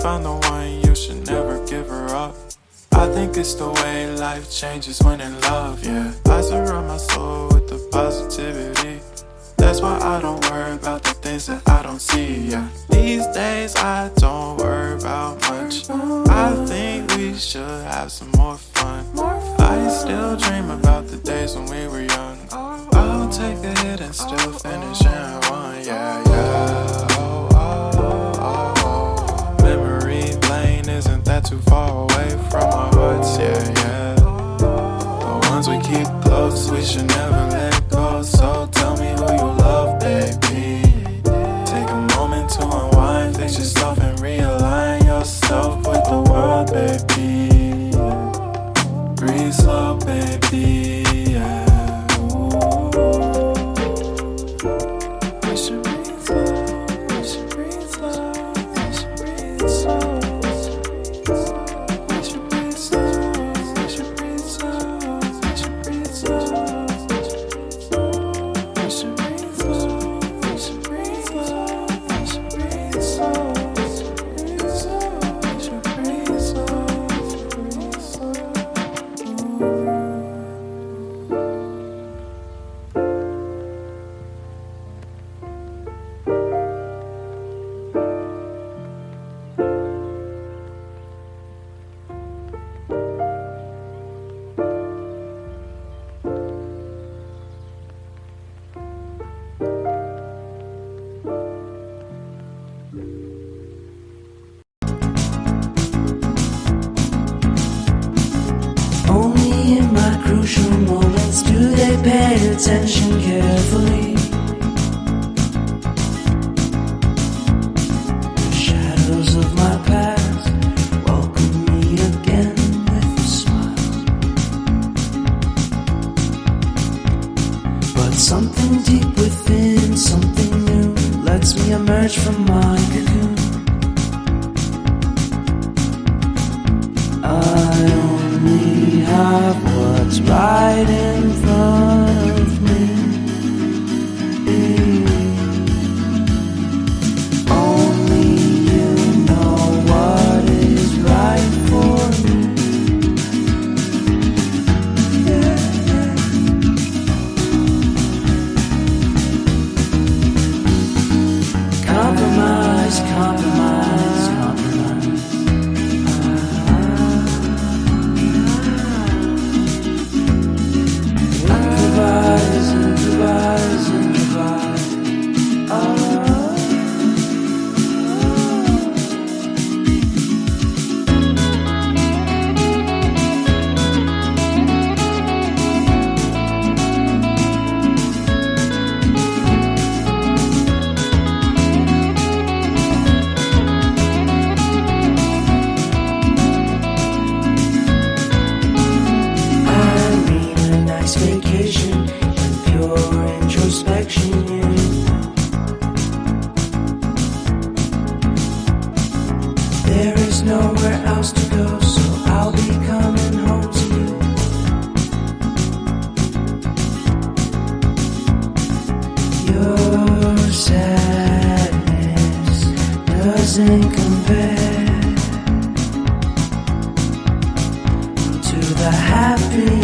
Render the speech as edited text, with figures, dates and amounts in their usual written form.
found the one, you should never give her up. I think it's the way life changes when in love, yeah. I surround my soul with the positivity. That's why I don't worry about the things that I don't see, yeah. These days I don't worry about much. I think we should have some more fun. I still dream about the days when we were young. I'll take a hit and still finish in one, yeah, yeah. Oh, oh, oh, oh. Memory lane isn't that too far away from our hearts, yeah, yeah. The ones we keep close, we should never let go. So tell me who you love, baby. Take a moment to unwind, fix yourself and realign yourself with the world, baby. Breathe slow, baby, yeah. We should breathe slow, we should breathe slow, we should breathe slow. We should breathe slow, we should breathe slow, we should breathe slow. We should breathe slow, we should breathe slow, we should breathe slow, we should breathe slow, breathe slow. Only in my crucial moments do they pay attention carefully. The shadows of my past welcome me again with a smile. But something deep within, something new, lets me emerge from my cocoon. I only have what's right in front of me. Only you know what is right for me. Compromise, compromise, compromise. Improvise, improvise, improvise. I mean a nice vacation and pure introspection, yeah. There is nowhere else to go, so I'll be coming home to you. Your sadness doesn't compare to the happiness